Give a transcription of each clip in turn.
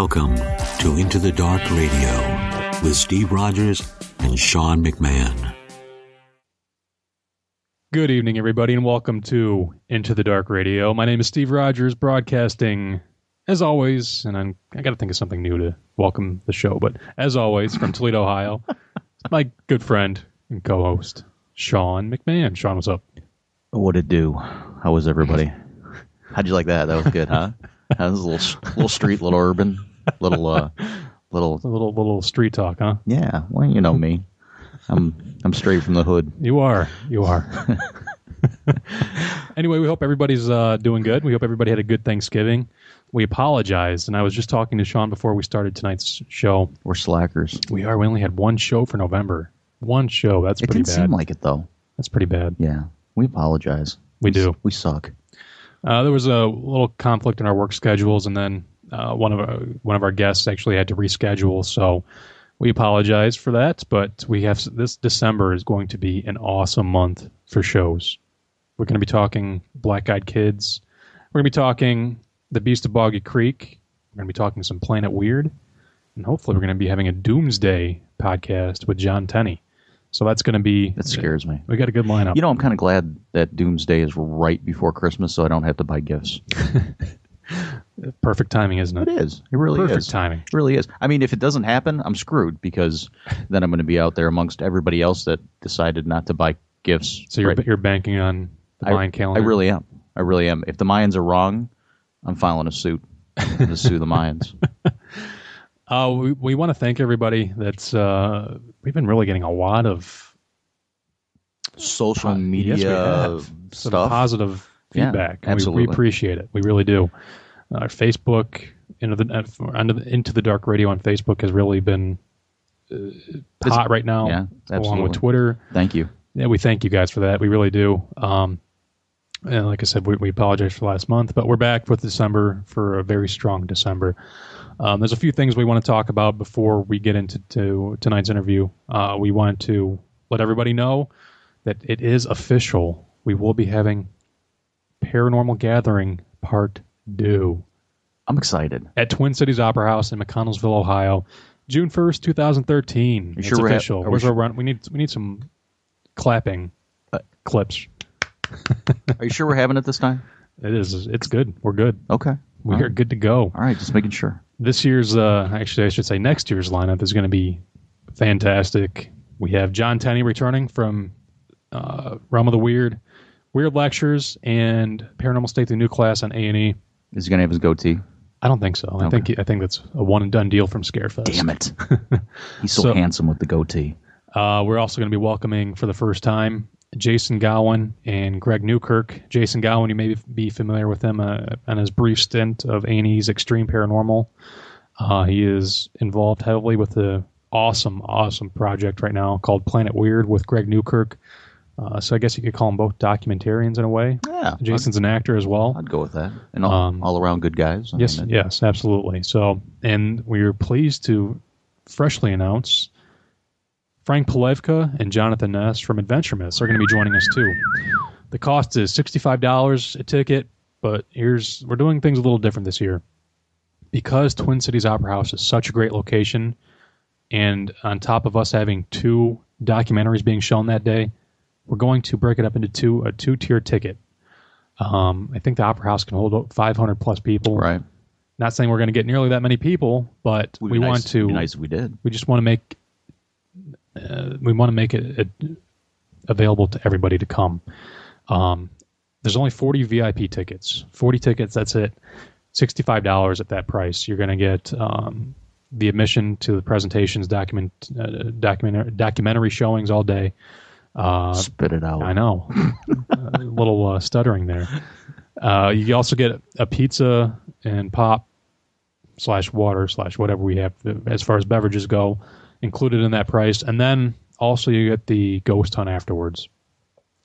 Welcome to Into the Dark Radio with Steve Rogers and Shawn McMahon. Good evening, everybody, and welcome to Into the Dark Radio. My name is Steve Rogers, broadcasting, as always, and I got to think of something new to welcome the show, but as always, from Toledo, Ohio, my good friend and co-host, Shawn McMahon. Shawn, what's up? What'd it do? How was everybody? How'd you like that? That was good, huh? That was a little street, little urban, little street talk, huh? Yeah, well, you know me. I'm straight from the hood. You are. Anyway, we hope everybody's doing good. We hope everybody had a good Thanksgiving. We apologize, and I was just talking to Shawn before we started tonight's show. We're slackers. We are. We only had one show for November. One show. That's pretty bad. It didn't seem like it, though. That's pretty bad. Yeah, we apologize. We do. We suck. There was a little conflict in our work schedules, and then one of our guests actually had to reschedule, so we apologize for that. But we have this December is going to be an awesome month for shows. We're going to be talking Black Eyed Kids. We're going to be talking The Beast of Boggy Creek. We're going to be talking some Planet Weird, and hopefully we're going to be having a Doomsday podcast with John Tenney. So that's going to be... That scares me. We got a good lineup. You know, I'm kind of glad that Doomsday is right before Christmas, so I don't have to buy gifts. Perfect timing, isn't it? It is. It really is. Perfect timing. It really is. I mean, if it doesn't happen, I'm screwed, because then I'm going to be out there amongst everybody else that decided not to buy gifts. So you're banking on the Mayan calendar? I really am. If the Mayans are wrong, I'm filing a suit to sue the Mayans. We want to thank everybody that's we've been really getting a lot of social media stuff, some positive feedback. Yeah, absolutely. We appreciate it. We really do. Our Facebook, Into the Dark Radio on Facebook has really been hot right now. Yeah, absolutely. Along with Twitter. Thank you. Yeah, we thank you guys for that. We really do. And like I said, we apologize for last month, but we're back with December for a very strong December. There's a few things we want to talk about before we get into tonight's interview. We want to let everybody know that it is official. We will be having Paranormal Gathering Part 2. I'm excited. At Twin Cities Opera House in McConnellsville, Ohio, June 1st, 2013. It's official. We need some clapping clips. Are you sure we're having it this time? It is. It's good. We're good. Okay. We are good to go. All right, just making sure. This year's, actually, I should say next year's lineup is going to be fantastic. We have John Tenney returning from Realm of the Weird Lectures, and Paranormal State, the new class on A&E. Is he going to have his goatee? I don't think so. Okay. I think that's a one-and-done deal from Scarefest. Damn it. He's so handsome with the goatee. We're also going to be welcoming, for the first time, Jason Gowen and Greg Newkirk. Jason Gowen, you may be familiar with him on his brief stint of A&E's Extreme Paranormal. He is involved heavily with the awesome project right now called Planet Weird with Greg Newkirk. So I guess you could call them both documentarians in a way. Yeah. Jason's an actor as well. I'd go with that. And all around good guys. Yes, absolutely. So, and we're pleased to freshly announce Frank Polevka and Jonathan Ness from Adventure Myths are going to be joining us too. The cost is $65 a ticket, but we're doing things a little different this year. Because Twin Cities Opera House is such a great location, and on top of us having 2 documentaries being shown that day, we're going to break it up into a two-tier ticket. I think the Opera House can hold 500 plus people. Right. Not saying we're going to get nearly that many people, but we want to. It'd be nice if we did. We just want to make. We want to make it available to everybody to come. There's only 40 VIP tickets. 40 tickets. That's it. $65 at that price. You're going to get the admission to the presentations, documentary showings all day. Spit it out. I know. A little stuttering there. You also get a pizza and pop / water / whatever we have as far as beverages go included in that price. And then also you get the ghost hunt afterwards.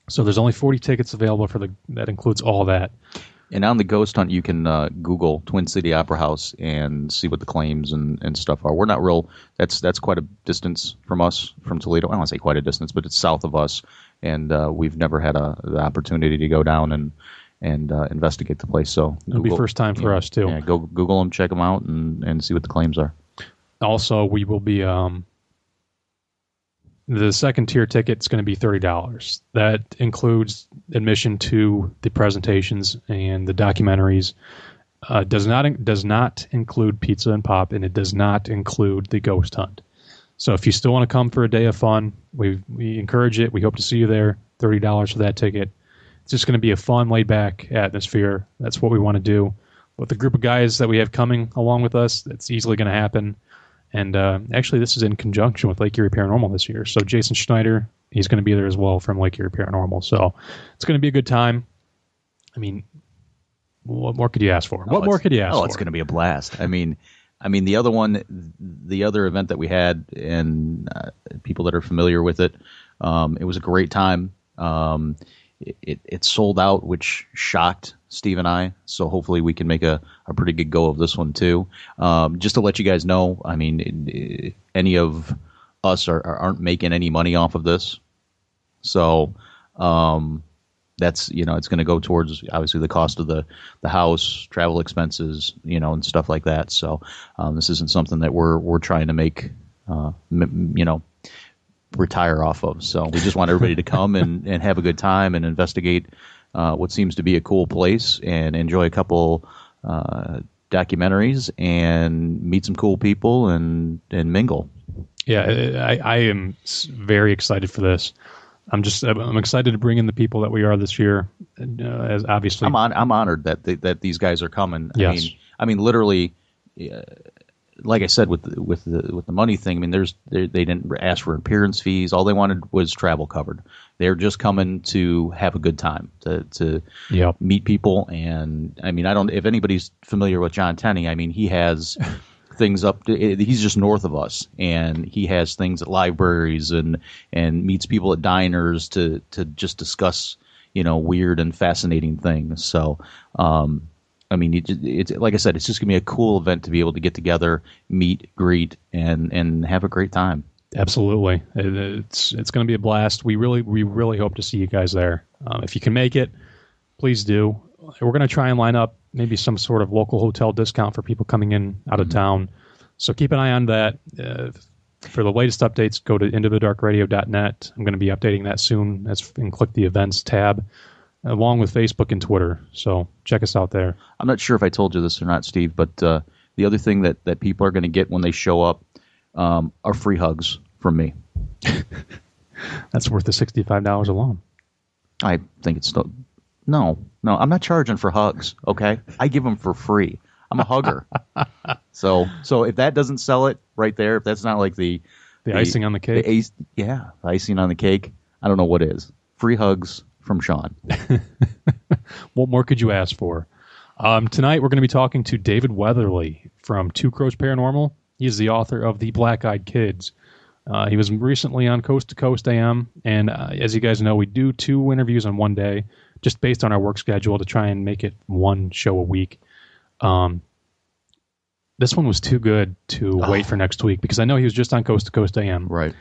So there's only 40 tickets available that includes all that. And on the ghost hunt, you can Google Twin City Opera House and see what the claims and stuff are. We're not real. That's quite a distance from us, from Toledo. I don't want to say quite a distance, but it's south of us, and we've never had the opportunity to go down investigate the place. So it'll be first time for us too. Yeah, go Google them, check them out, and see what the claims are. Also, we will be the second tier ticket's going to be $30. That includes admission to the presentations and the documentaries. Does not include pizza and pop, and it does not include the ghost hunt. So if you still want to come for a day of fun, we encourage it. We hope to see you there. $30 for that ticket. It's just going to be a fun, laid-back atmosphere. That's what we want to do. With the group of guys that we have coming along with us, it's easily going to happen. And actually, this is in conjunction with Lake Erie Paranormal this year. So Jason Schneider, he's going to be there as well from Lake Erie Paranormal. So it's going to be a good time. I mean, what more could you ask for? What more could you ask for? Oh, it's going to be a blast. I mean, the other event that we had, and people that are familiar with it, it was a great time. It sold out, which shocked Steve and I. So hopefully we can make a pretty good go of this one too. Just to let you guys know, I mean, any of us aren't making any money off of this. So that's, it's going to go towards obviously the cost of the house, travel expenses, and stuff like that. So this isn't something that we're trying to make, retire off of. So we just want everybody to come and have a good time and investigate what seems to be a cool place and enjoy a couple documentaries and meet some cool people and mingle. Yeah, I am very excited for this. I'm excited to bring in the people that we are this year. As obviously, I'm honored that these guys are coming. Yes. I mean, literally, like I said with the money thing. I mean, they didn't ask for appearance fees. All they wanted was travel covered. They're just coming to have a good time, to meet people. And I mean, if anybody's familiar with John Tenney, I mean, he has things he's just north of us, and he has things at libraries and meets people at diners to just discuss, weird and fascinating things. So, I mean, it's like I said, it's just gonna be a cool event to be able to get together, meet, greet, and have a great time. Absolutely, it's going to be a blast. We really hope to see you guys there. If you can make it, please do. We're going to try and line up maybe some sort of local hotel discount for people coming in out of town. So keep an eye on that. For the latest updates, go to intothedarkradio.net. I'm going to be updating that soon. And click the events tab, along with Facebook and Twitter. So check us out there. I'm not sure if I told you this or not, Steve, but the other thing that people are going to get when they show up are free hugs from me. That's worth the $65 alone. I think it's still... No, I'm not charging for hugs, okay? I give them for free. I'm a hugger. So if that doesn't sell it right there, if that's not like the icing on the cake? The icing on the cake, I don't know what is. Free hugs from Shawn. What more could you ask for? Tonight we're going to be talking to David Weatherly from Two Crows Paranormal. He is the author of The Black-Eyed Kids. He was recently on Coast to Coast AM, and as you guys know, we do 2 interviews on one day, just based on our work schedule to try and make it one show a week. This one was too good to wait for next week, because I know he was just on Coast to Coast AM. Right.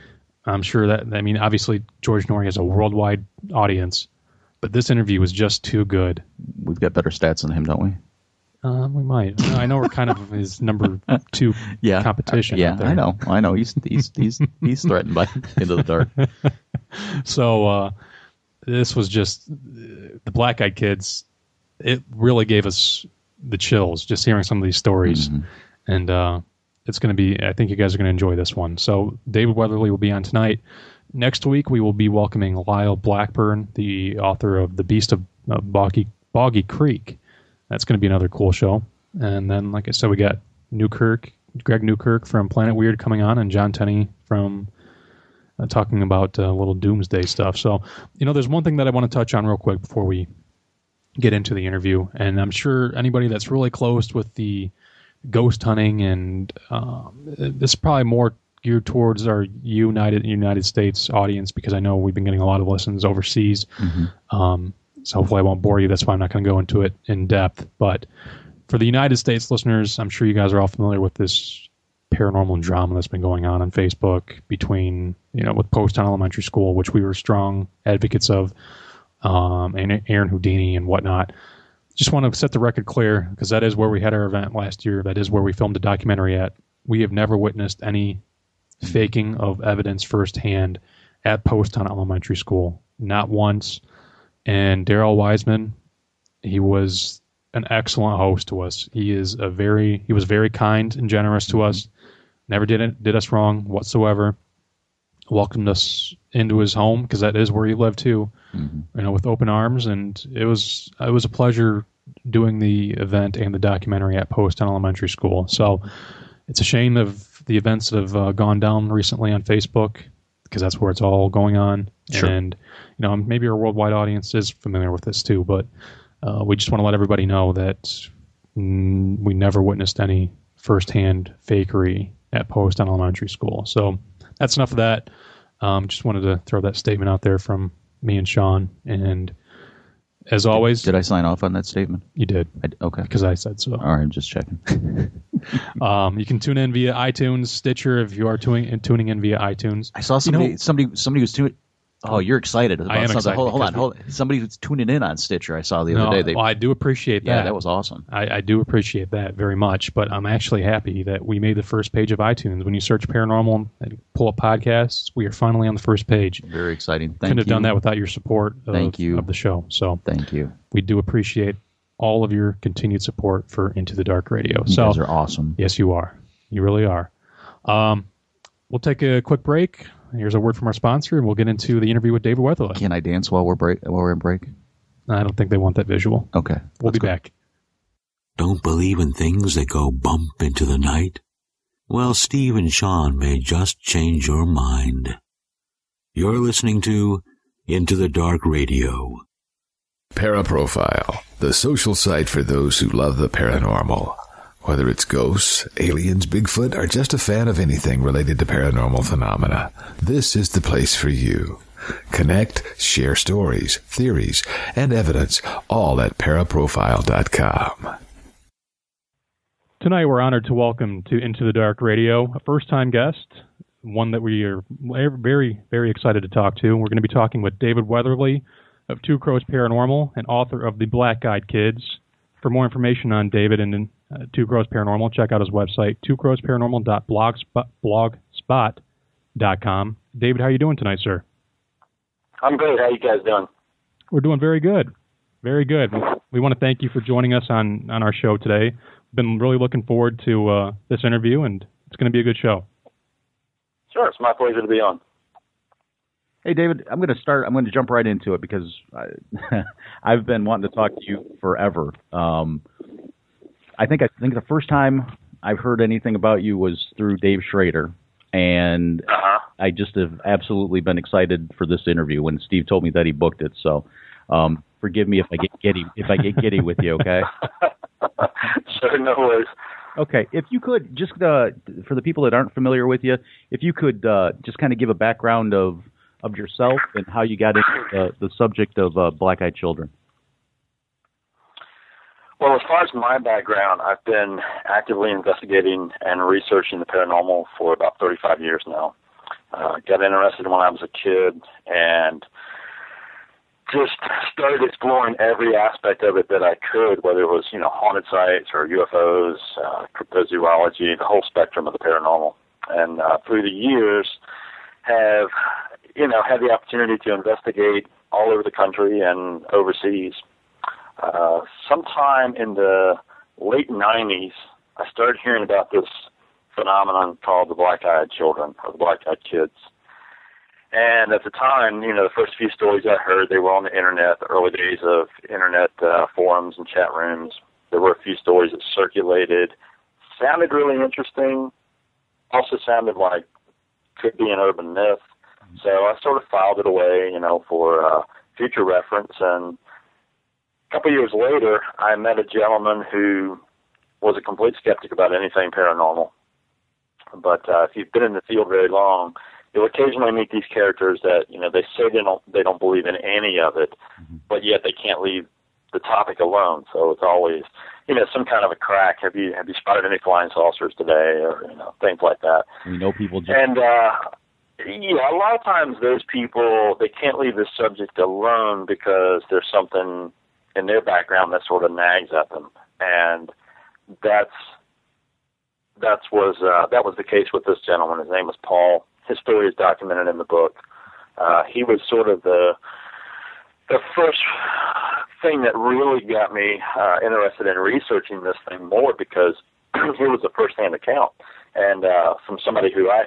I'm sure that, I mean, obviously George Norrie has a worldwide audience, but this interview was just too good. We've got better stats than him, don't we? We might. I know we're kind of his number 2 competition. Yeah, I know. He's threatened by Into the Dark. So this was just the Black-Eyed Kids. It really gave us the chills just hearing some of these stories, and it's going to be. I think you guys are going to enjoy this one. So David Weatherly will be on tonight. Next week we will be welcoming Lyle Blackburn, the author of The Beast of Boggy Creek. That's going to be another cool show. And then, like I said, we got Greg Newkirk from Planet Weird coming on, and John Tenney from talking about little doomsday stuff. So, there's one thing that I want to touch on real quick before we get into the interview. And I'm sure anybody that's really close with the ghost hunting, and this is probably more geared towards our United States audience, because I know we've been getting a lot of listens overseas. So hopefully I won't bore you. That's why I'm not going to go into it in depth. But for the United States listeners, I'm sure you guys are all familiar with this paranormal drama that's been going on Facebook between, with Post Town Elementary School, which we were strong advocates of, and Aaron Houdini and whatnot. Just want to set the record clear, because that is where we had our event last year. That is where we filmed the documentary at. We have never witnessed any faking of evidence firsthand at Postown Elementary School. Not once. And Daryl Wiseman, he was an excellent host to us. He was very kind and generous to us. Never did us wrong whatsoever. Welcomed us into his home, because that is where he lived too, with open arms. And it was a pleasure doing the event and the documentary at Postown Elementary School. So it's a shame of the events that have gone down recently on Facebook, because that's where it's all going on. Sure. And maybe our worldwide audience is familiar with this too, but we just want to let everybody know that we never witnessed any firsthand fakery at Postown Elementary School. So that's enough of that. Just wanted to throw that statement out there from me and Sean. And as always... Did I sign off on that statement? You did. Okay. Because I said so. All right, I'm just checking. You can tune in via iTunes, Stitcher, if you are tuning in via iTunes. I saw somebody was tuning... Oh, you're excited about something. Excited. Hold on. Somebody was tuning in on Stitcher, I saw the other day. I do appreciate that. Yeah, that was awesome. I do appreciate that very much, but I'm actually happy that we made the first page of iTunes. When you search paranormal and pull up podcasts, we are finally on the first page. Very exciting. Couldn't have done that without your support of the show. So thank you. We do appreciate all of your continued support for Into the Dark Radio. You guys are awesome. Yes, you are. You really are. We'll take a quick break. Here's a word from our sponsor, and we'll get into the interview with David Weatherly. Can I dance while we're in break? I don't think they want that visual. Okay. We'll be back. Don't believe in things that go bump into the night? Well, Steve and Sean may just change your mind. You're listening to Into the Dark Radio. Paraprofile, the social site for those who love the paranormal. Whether it's ghosts, aliens, Bigfoot, or just a fan of anything related to paranormal phenomena, this is the place for you. Connect, share stories, theories, and evidence, all at paraprofile.com. Tonight we're honored to welcome to Into the Dark Radio a first-time guest, one that we are very, very excited to talk to. We're going to be talking with David Weatherly of Two Crows Paranormal and author of The Black-Eyed Kids. For more information on David and Two Crows Paranormal, check out his website, twocrowsparanormal.blogspot.com. David, how are you doing tonight, sir? I'm great. How are you guys doing? We're doing very good. Very good. We want to thank you for joining us on our show today. Been really looking forward to this interview, and it's going to be a good show. Sure. It's my pleasure to be on. Hey, David, I'm going to jump right into it, because I've been wanting to talk to you forever. I think the first time I've heard anything about you was through Dave Schrader, and I just have absolutely been excited for this interview when Steve told me that he booked it. So, forgive me if I get giddy with you. Okay. Sure, no worries. Okay, if you could just for the people that aren't familiar with you, if you could just kind of give a background of yourself and how you got into the subject of black-eyed children. Well, as far as my background, I've been actively investigating and researching the paranormal for about 35 years now. Got interested when I was a kid and just started exploring every aspect of it that I could, whether it was, haunted sites or UFOs, cryptozoology, the whole spectrum of the paranormal. And through the years, have had the opportunity to investigate all over the country and overseas. Sometime in the late 90s, I started hearing about this phenomenon called the black-eyed children, or the black-eyed kids. And at the time, the first few stories I heard, they were on the internet, the early days of internet forums and chat rooms. There were a few stories that circulated, sounded really interesting, also sounded like could be an urban myth. So I sort of filed it away, for future reference. And a couple of years later, I met a gentleman who was a complete skeptic about anything paranormal. But if you've been in the field very long, you'll occasionally meet these characters that, they say they don't believe in any of it, but yet they can't leave the topic alone. So it's always, some kind of a crack. Have you spotted any flying saucers today, or things like that? We know people just... And Yeah, a lot of times those people, they can't leave the subject alone because there's something in their background that sort of nags at them, and that was the case with this gentleman. His name was Paul. His story is documented in the book. He was sort of the first thing that really got me interested in researching this thing more, because he was a first-hand account, and from somebody who I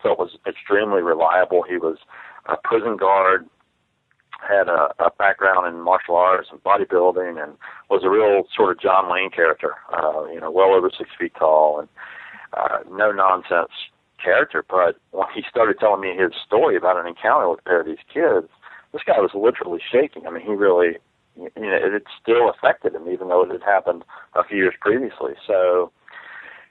felt was extremely reliable. He was a prison guard, had a background in martial arts and bodybuilding, and was a real sort of John Wayne character, well over 6 feet tall, and no-nonsense character. But when he started telling me his story about an encounter with a pair of these kids, this guy was literally shaking. I mean, he really, it still affected him, even though it had happened a few years previously. So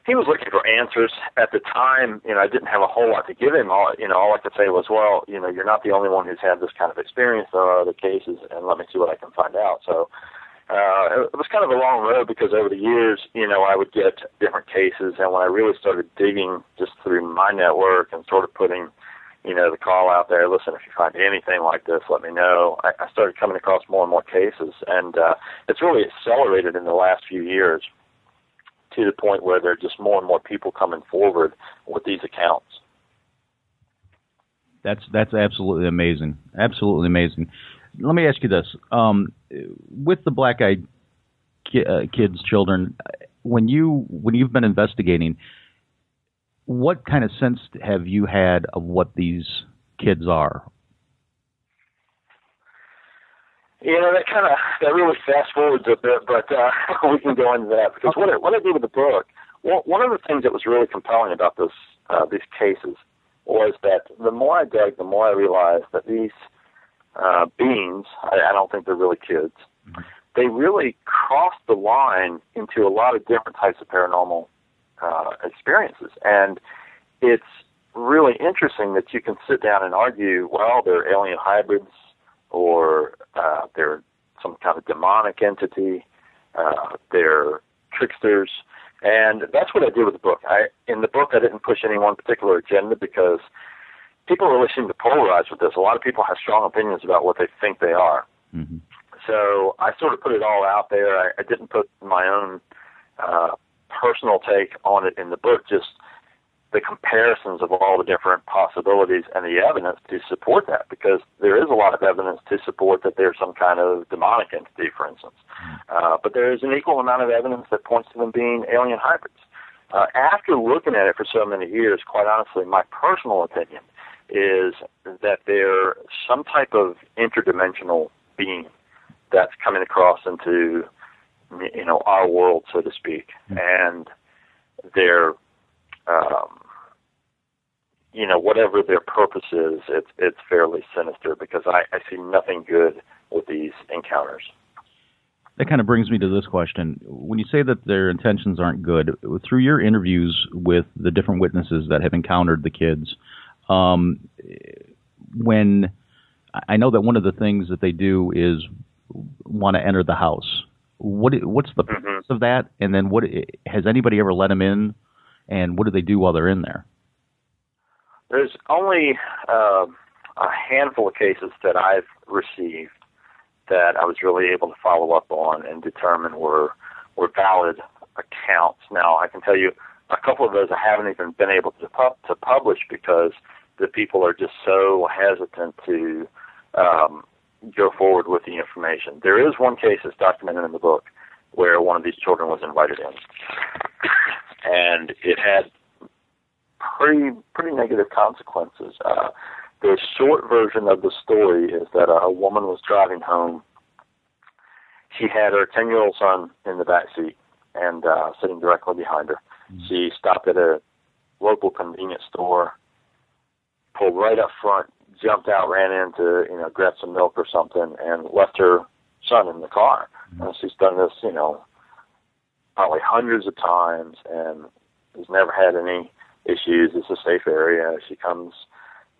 he was looking for answers. At the time, I didn't have a whole lot to give him. All I could say was, well, you're not the only one who's had this kind of experience. There are other cases, and let me see what I can find out. So it was kind of a long road, because over the years, I would get different cases, and when I really started digging just through my network and sort of putting, the call out there, listen, if you find anything like this, let me know. I started coming across more and more cases, and it's really accelerated in the last few years to the point where there are just more and more people coming forward with these accounts. That's absolutely amazing. Absolutely amazing. Let me ask you this. With the black-eyed kids, children, when you've been investigating, what kind of sense have you had of what these kids are? That really fast forwards a bit, but we can go into that, because what I did with the book, one of the things that was really compelling about these cases was that the more I dug, the more I realized that these beings, I don't think they're really kids, they really crossed the line into a lot of different types of paranormal experiences. And it's really interesting that you can sit down and argue, well, they're alien hybrids, or they're some kind of demonic entity, they're tricksters. And that's what I did with the book. In the book, I didn't push any one particular agenda, because people really seem to polarize with this. A lot of people have strong opinions about what they think they are. Mm-hmm. So I sort of put it all out there. I didn't put my own personal take on it in the book, just the comparisons of all the different possibilities and the evidence to support that, because there is a lot of evidence to support that there's some kind of demonic entity, for instance. But there is an equal amount of evidence that points to them being alien hybrids. After looking at it for so many years, quite honestly, my personal opinion is that they're some type of interdimensional being that's coming across into, our world, so to speak. And they're, whatever their purpose is, it's fairly sinister, because I see nothing good with these encounters. That kind of brings me to this question. When you say that their intentions aren't good, through your interviews with the different witnesses that have encountered the kids, when I know that one of the things that they do is want to enter the house. What's the purpose of that? And then has anybody ever let them in? And what do they do while they're in there? There's only a handful of cases that I've received that I was really able to follow up on and determine were valid accounts. Now, I can tell you a couple of those I haven't even been able to publish, because the people are just so hesitant to go forward with the information. There is one case that's documented in the book where one of these children was invited in, and it had pretty negative consequences. The short version of the story is that a woman was driving home. She had her 10-year-old son in the back seat and sitting directly behind her. She stopped at a local convenience store, pulled right up front, jumped out, ran in to grab some milk or something, and left her son in the car. And she's done this, probably hundreds of times, and has never had any issues. It's a safe area. She comes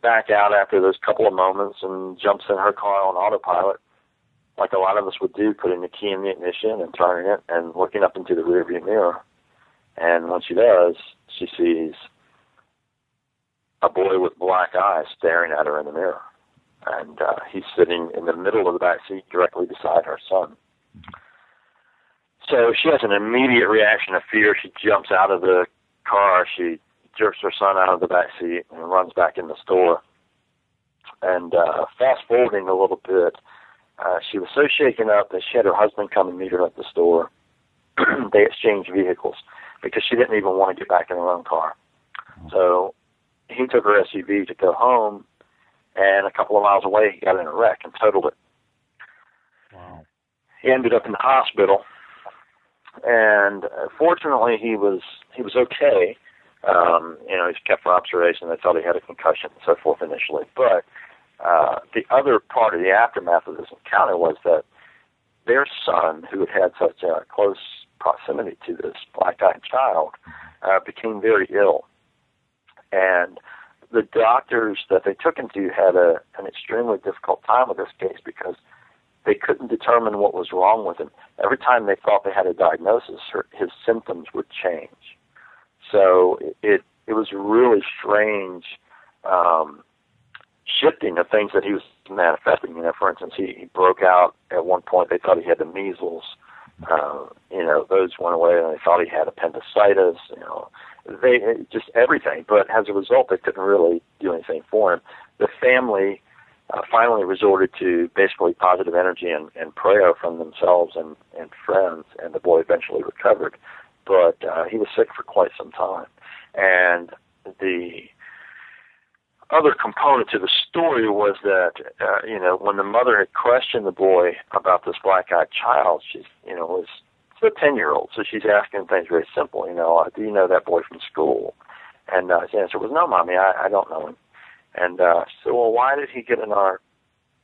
back out after those couple of moments and jumps in her car on autopilot, like a lot of us would do, putting the key in the ignition and turning it and looking up into the rearview mirror. And when she does, she sees a boy with black eyes staring at her in the mirror. And he's sitting in the middle of the back seat directly beside her son. So she has an immediate reaction of fear. She jumps out of the car. She jerks her son out of the back seat and runs back in the store. And fast forwarding a little bit, she was so shaken up that she had her husband come and meet her at the store. They exchanged vehicles because she didn't even want to get back in her own car. So he took her SUV to go home, and a couple of miles away, he got in a wreck and totaled it. Wow. He ended up in the hospital, and fortunately, he was okay. He was kept for observation. They thought he had a concussion and so forth initially. But the other part of the aftermath of this encounter was that their son, who had had such a close proximity to this black-eyed child, became very ill. And the doctors that they took him to had an extremely difficult time with this case because they couldn't determine what was wrong with him. Every time they thought they had a diagnosis, his symptoms would change. So it was really strange shifting of things that he was manifesting. For instance, he broke out at one point. They thought he had the measles. Those went away, and they thought he had appendicitis. They just everything. But as a result, they couldn't really do anything for him. The family finally resorted to basically positive energy and prayer from themselves and friends, and the boy eventually recovered. But he was sick for quite some time. And the other component to the story was that, when the mother had questioned the boy about this black-eyed child, she's a 10-year-old, so she's asking things very simple. Do you know that boy from school? And his answer was, no, Mommy, I don't know him. And she said, well, why did he get in our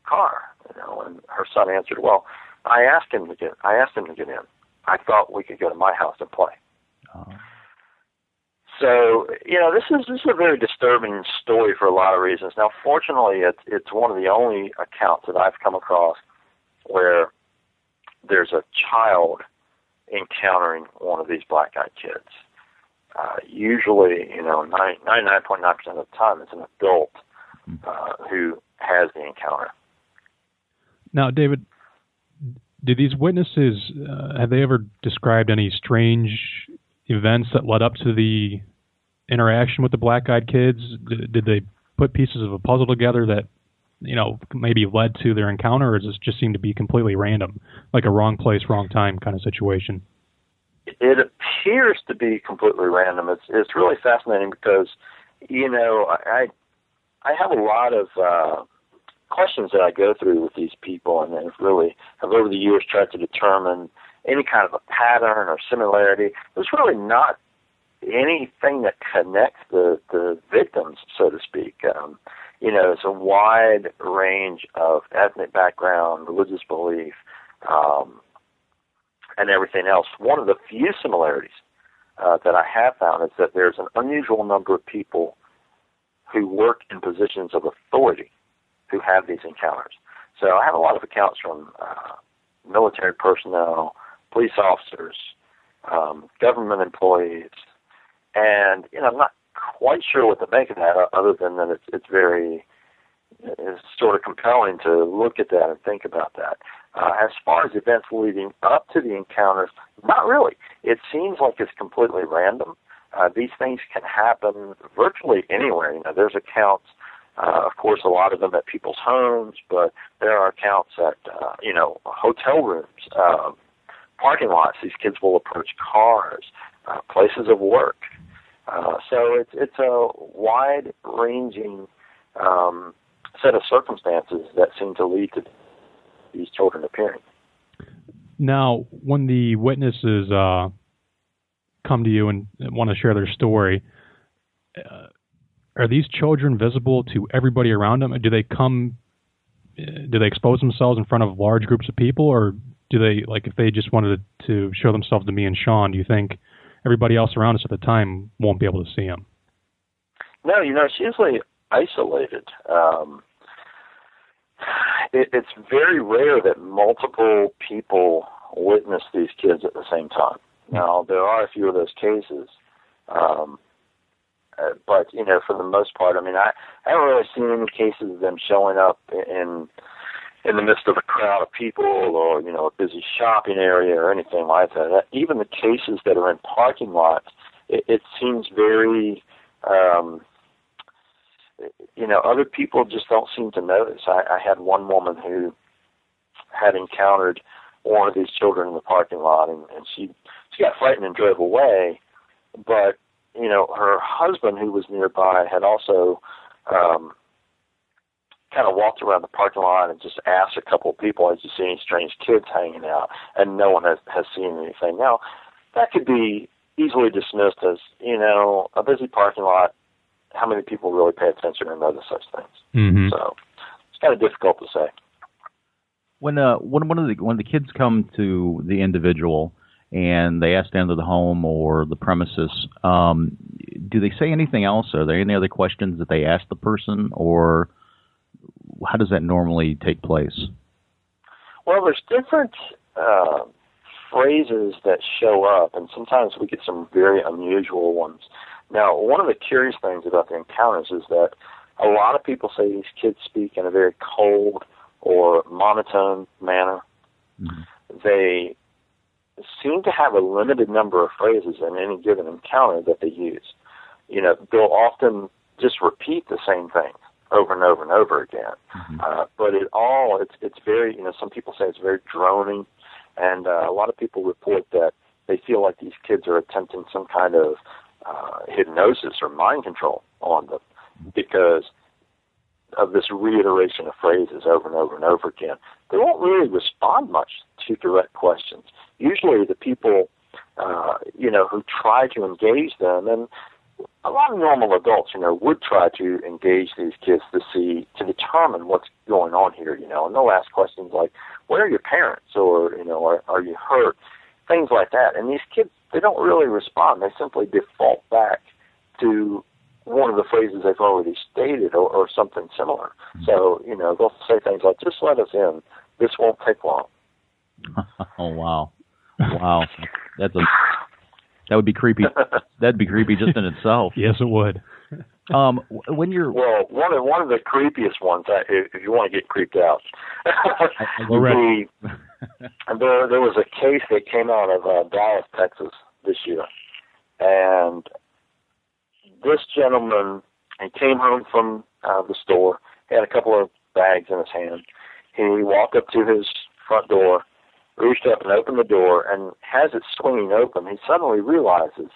car? And her son answered, well, I asked him to get in. I thought we could go to my house and play. Oh. So, this is a very disturbing story for a lot of reasons. Now, fortunately, it's one of the only accounts that I've come across where there's a child encountering one of these black-eyed kids. Usually, 99.9% of the time, it's an adult who has the encounter. Now, David, did these witnesses, have they ever described any strange events that led up to the interaction with the black-eyed kids? Did they put pieces of a puzzle together that, maybe led to their encounter, or does this just seem to be completely random, like a wrong place, wrong time kind of situation? It appears to be completely random. It's really fascinating because, I have a lot of questions that I go through with these people, and I've over the years tried to determine any kind of a pattern or similarity. There's really not anything that connects the victims, so to speak. It's a wide range of ethnic background, religious belief, and everything else. One of the few similarities that I have found is that there's an unusual number of people who work in positions of authority who have these encounters. So I have a lot of accounts from military personnel, police officers, government employees, and I'm not quite sure what to make of that, other than that it's sort of compelling to look at that and think about that. As far as events leading up to the encounters, not really. It seems like it's completely random. These things can happen virtually anywhere. There's accounts, of course, a lot of them at people's homes, but there are accounts at, hotel rooms, parking lots. These kids will approach cars, places of work. So it's a wide-ranging set of circumstances that seem to lead to these children appearing. Now, when the witnesses come to you and want to share their story, are these children visible to everybody around them? Do they expose themselves in front of large groups of people, or do they, like, if they just wanted to show themselves to me and Shawn, do you think everybody else around us at the time won't be able to see them? No, it's usually isolated. It's very rare that multiple people witness these kids at the same time. Now, there are a few of those cases. but for the most part, I mean, I haven't really seen any cases of them showing up in the midst of a crowd of people or a busy shopping area or anything like that. Even the cases that are in parking lots, it seems very, other people just don't seem to notice. I had one woman who had encountered one of these children in the parking lot, and she got frightened and drove away. But her husband, who was nearby, had also kind of walked around the parking lot and just asked a couple of people, "Did you see any strange kids hanging out?" And no one has seen anything. Now, that could be easily dismissed as a busy parking lot. How many people really pay attention and notice such things? Mm-hmm. So it's kind of difficult to say. When the kids come to the individual and they ask to enter the home or the premises, do they say anything else? Are there any other questions that they ask the person, or how does that normally take place? Well, there's different phrases that show up, and sometimes we get some very unusual ones. Now, one of the curious things about the encounters is that a lot of people say these kids speak in a very cold or monotone manner. Mm-hmm. They seem to have a limited number of phrases in any given encounter that they use. They'll often just repeat the same thing over and over and over again. Mm-hmm. But it's very, some people say it's very droning, and a lot of people report that they feel like these kids are attempting some kind of hypnosis or mind control on them because of this reiteration of phrases over and over and over again. They won't really respond much to direct questions. Usually the people, who try to engage them, and a lot of normal adults, would try to engage these kids to determine what's going on here, and they'll ask questions like, where are your parents? Or, are you hurt? Things like that. And these kids, they don't really respond. They simply default back to one of the phrases they've already stated or something similar. Mm-hmm. So, they'll say things like, just let us in. This won't take long. Oh, wow. Wow. That would be creepy. That'd be creepy just in itself. Yes, it would. When you're one of the creepiest ones, if you want to get creeped out, we're ready. There was a case that came out of Dallas, Texas this year, and this gentleman, he came home from the store, he had a couple of bags in his hand. He walked up to his front door, reached up and opened the door, and as it's swinging open, he suddenly realizes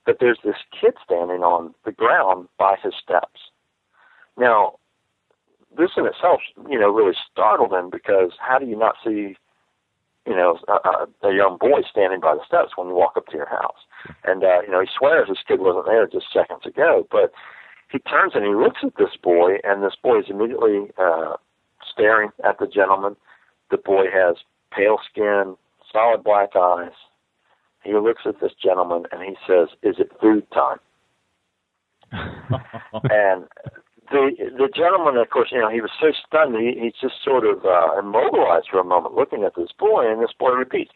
that there's this kid standing on the ground by his steps. Now, this in itself, really startled him, because how do you not see, a young boy standing by the steps when you walk up to your house? And, he swears this kid wasn't there just seconds ago, but he turns and he looks at this boy, and this boy is immediately staring at the gentleman. The boy has pale skin, solid black eyes. He looks at this gentleman and he says, "Is it food time?" And the gentleman, of course, he was so stunned, he just sort of immobilized for a moment, looking at this boy, and this boy repeats,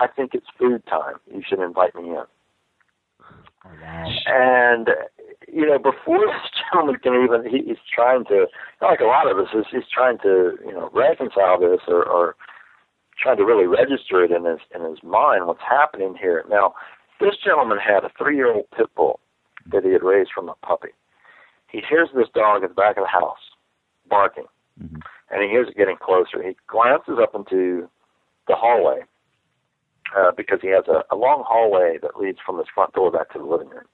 "I think it's food time. You should invite me in." Oh, wow. And, before this gentleman can even, he's trying to, like a lot of us, he's trying to, reconcile this or trying to really register it in his mind, what's happening here. Now, this gentleman had a 3-year-old pit bull that he had raised from a puppy. He hears this dog at the back of the house barking, mm-hmm. and he hears it getting closer. He glances up into the hallway because he has a long hallway that leads from his front door back to the living room.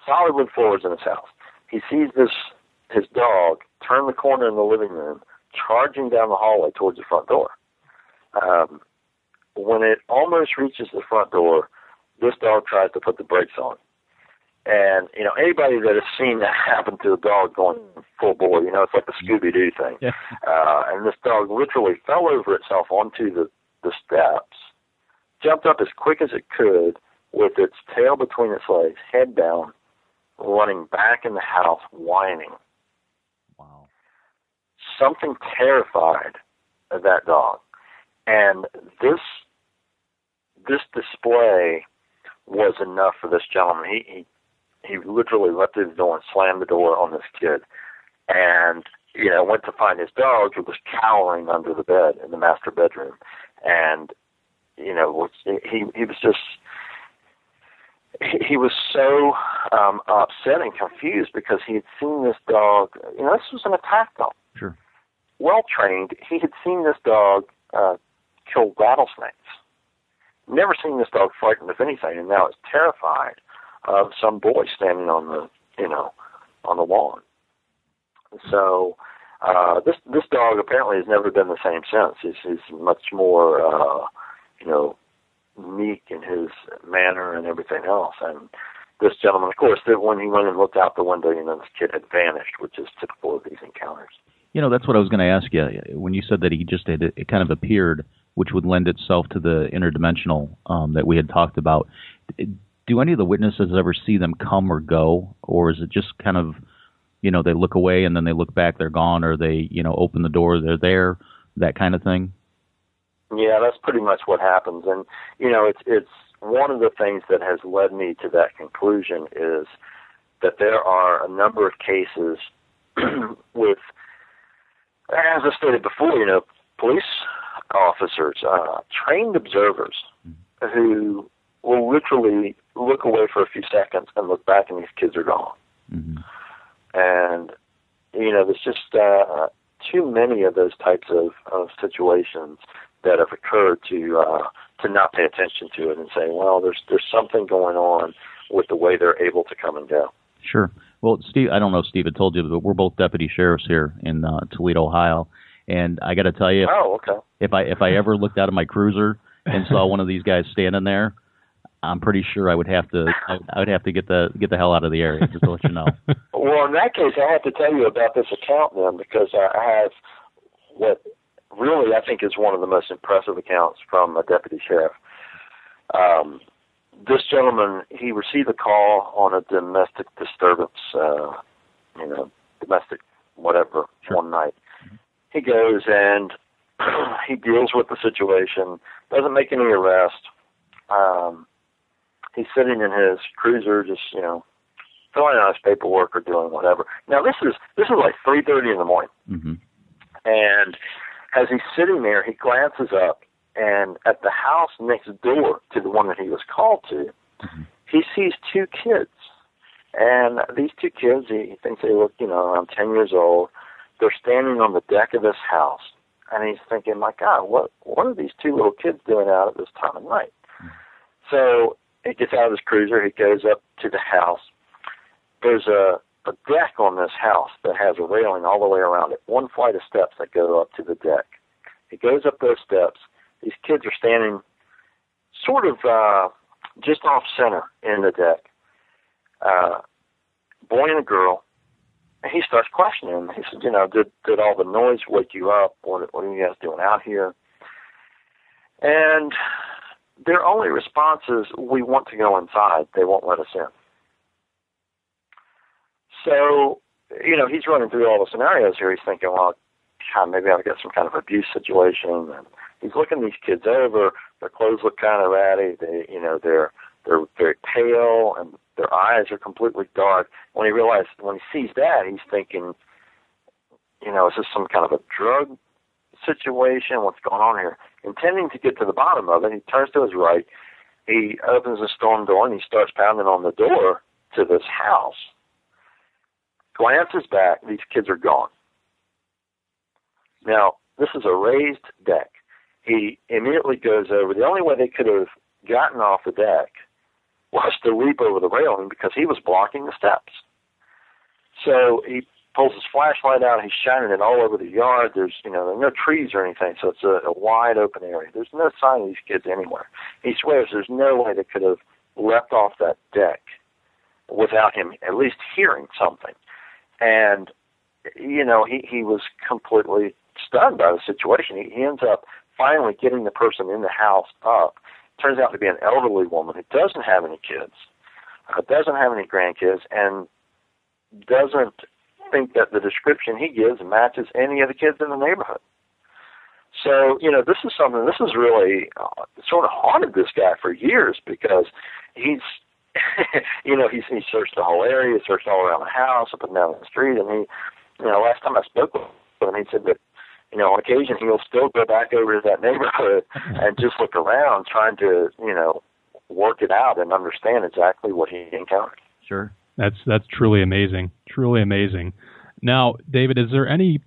Solid wood floors in his house. He sees his dog turn the corner in the living room, charging down the hallway towards the front door. When it almost reaches the front door, this dog tries to put the brakes on. And, anybody that has seen that happen to a dog going full bore, it's like the Scooby-Doo thing. Yeah. And this dog literally fell over itself onto the steps, jumped up as quick as it could with its tail between its legs, head down, running back in the house, whining. Wow. Something terrified that dog. And this display was enough for this gentleman. He he literally left his door and slammed the door on this kid. And, went to find his dog, who was cowering under the bed in the master bedroom. And, he was just, he was so upset and confused because he had seen this dog. This was an attack dog. Sure. Well trained. He had seen this dog kill rattlesnakes. Never seen this dog frightened of anything, and now it's terrified of some boy standing on the lawn. So this dog apparently has never been the same since. He's much more meek in his manner and everything else. And this gentleman, of course, when he went and looked out the window, this kid had vanished, which is typical of these encounters. That's what I was going to ask you. When you said that he just had it kind of appeared, which would lend itself to the interdimensional that we had talked about. Do any of the witnesses ever see them come or go, or is it just kind of, they look away and then they look back, they're gone, or they, open the door, they're there, that kind of thing? Yeah, that's pretty much what happens. And, it's one of the things that has led me to that conclusion is that there are a number of cases with, as I stated before, police officers, trained observers who will literally look away for a few seconds and look back and these kids are gone. Mm-hmm. And, there's just too many of those types of situations that have occurred to not pay attention to it and say, well, there's something going on with the way they're able to come and go. Sure. Well, Steve, I don't know if Steve had told you, but we're both deputy sheriffs here in Toledo, Ohio. And I got to tell you, if I ever looked out of my cruiser and saw one of these guys standing there, I'm pretty sure I would have to get the hell out of the area, just to let you know. Well, in that case, I have to tell you about this account then, because I have what really I think is one of the most impressive accounts from a deputy sheriff. This gentleman, he received a call on a domestic disturbance, domestic whatever, one night. He goes and he deals with the situation, doesn't make any arrest. He's sitting in his cruiser, just filling out his paperwork or doing whatever. Now this is like 3:30 in the morning, and as he's sitting there, he glances up, and at the house next door to the one that he was called to, he sees two kids. And these two kids, he thinks they look, around 10 years old. They're standing on the deck of this house. And he's thinking, my God, what are these two little kids doing out at this time of night? So he gets out of his cruiser. He goes up to the house. There's a deck on this house that has a railing all the way around it, one flight of steps that go up to the deck. He goes up those steps. These kids are standing sort of just off center in the deck. Boy and a girl. And he starts questioning them. He said, did all the noise wake you up? What are you guys doing out here? And their only response is, we want to go inside. They won't let us in. So, he's running through all the scenarios here. He's thinking, well, God, maybe I've got some kind of abuse situation. And he's looking these kids over. Their clothes look kind of ratty. They're very pale, and their eyes are completely dark. When he sees that, he's thinking, is this some kind of a drug situation? What's going on here? Intending to get to the bottom of it, he turns to his right. He opens the storm door, and he starts pounding on the door to this house. Glances back, these kids are gone. Now, this is a raised deck. He immediately goes over. The only way they could have gotten off the deck was to leap over the railing because he was blocking the steps. So he pulls his flashlight out. He's shining it all over the yard. There are no trees or anything, so it's a wide open area. There's no sign of these kids anywhere. He swears there's no way they could have leapt off that deck without him at least hearing something. And, he was completely stunned by the situation. He ends up finally getting the person in the house up. Turns out to be an elderly woman who doesn't have any kids, doesn't have any grandkids, and doesn't think that the description he gives matches any of the kids in the neighborhood. So, this is really sort of haunted this guy for years because he's he searched the whole area, searched all around the house, up and down the street, and he, last time I spoke with him, he said that, on occasion he'll still go back over to that neighborhood and just look around, trying to, work it out and understand exactly what he encountered. Sure. That's truly amazing. Truly amazing. Now, David, is there any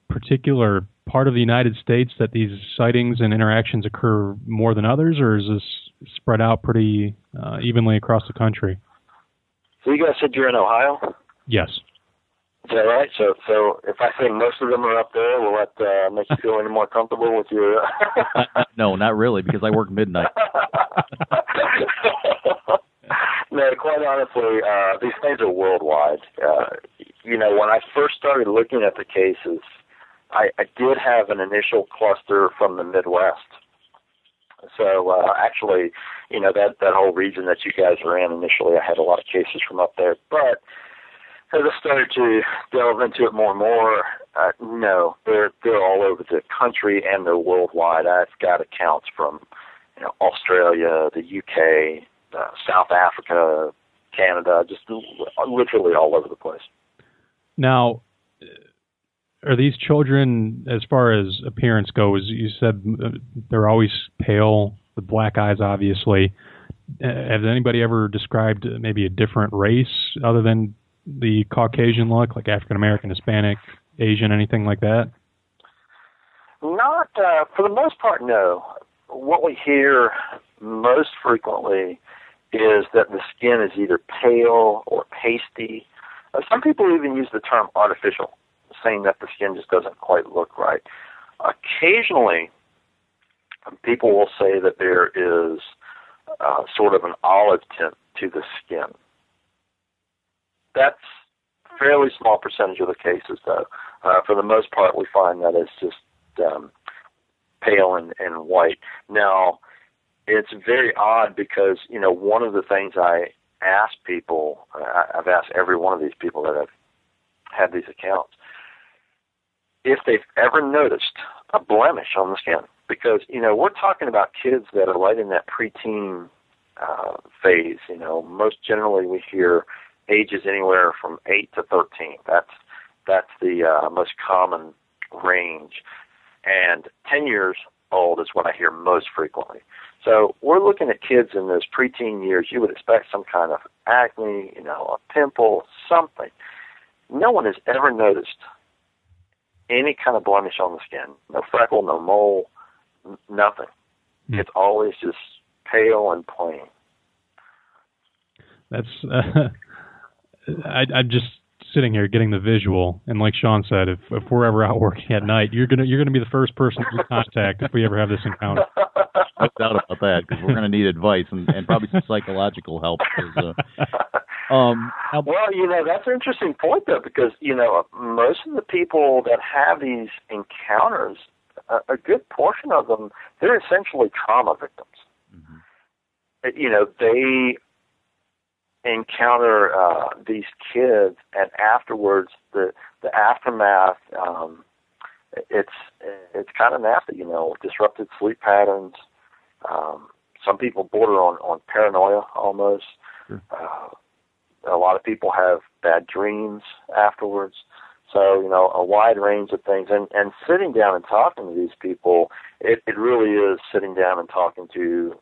particular part of the United States that these sightings and interactions occur more than others, or is this spread out pretty evenly across the country? So you guys said you're in Ohio? Yes. Is that right? So if I say most of them are up there, will that make you feel any more comfortable with your... No, not really, because I work midnight. No, quite honestly, these things are worldwide. When I first started looking at the cases, I did have an initial cluster from the Midwest. So actually, that whole region that you guys are in, initially I had a lot of cases from up there. But as I started to delve into it more and more, no, they're all over the country and they're worldwide. I've got accounts from Australia, the UK, South Africa, Canada, just literally all over the place. Now, are these children, as far as appearance goes, you said they're always pale, with black eyes, obviously. Has anybody ever described maybe a different race other than the Caucasian look, like African American, Hispanic, Asian, anything like that? Not, for the most part, no. What we hear most frequently is that the skin is either pale or pasty. Some people even use the term artificial, saying that the skin just doesn't quite look right. Occasionally, people will say that there is sort of an olive tint to the skin. That's a fairly small percentage of the cases, though. For the most part, we find that it's just pale and white. Now, it's very odd because, one of the things I ask people, I've asked every one of these people that have had these accounts, if they've ever noticed a blemish on the skin. Because, we're talking about kids that are right in that preteen phase. Most generally we hear ages anywhere from 8 to 13. That's the most common range. And 10 years old is what I hear most frequently. So we're looking at kids in those preteen years. You would expect some kind of acne, a pimple, something. No one has ever noticed any kind of blemish on the skin. No freckle, no mole, nothing. It's always just pale and plain. That's I'm just sitting here getting the visual, and like Shawn said, if we're ever out working at night, you're gonna be the first person to contact if we ever have this encounter. No doubt about that, because we're gonna need advice and probably some psychological help. Well, that's an interesting point, though, because most of the people that have these encounters, a good portion of them, they're essentially trauma victims. Mm-hmm. They encounter these kids, and afterwards, the aftermath, it's kind of nasty. Disrupted sleep patterns. Some people border on paranoia almost. Sure. A lot of people have bad dreams afterwards. So, a wide range of things. And sitting down and talking to these people, it really is sitting down and talking to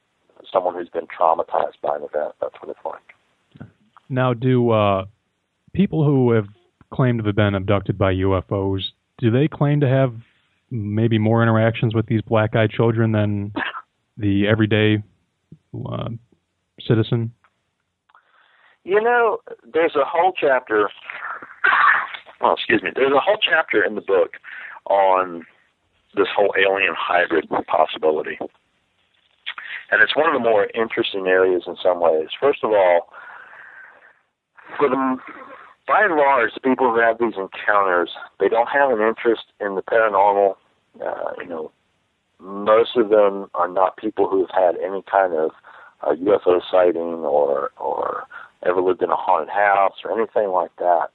someone who's been traumatized by an event. That's what it's like. Now, do people who have claimed to have been abducted by UFOs, do they claim to have maybe more interactions with these black-eyed children than the everyday citizen? There's a whole chapter. There's a whole chapter in the book on this whole alien hybrid possibility. And it's one of the more interesting areas in some ways. First of all, by and large, the people who have these encounters, they don't have an interest in the paranormal. Most of them are not people who've had any kind of UFO sighting or ever lived in a haunted house or anything like that.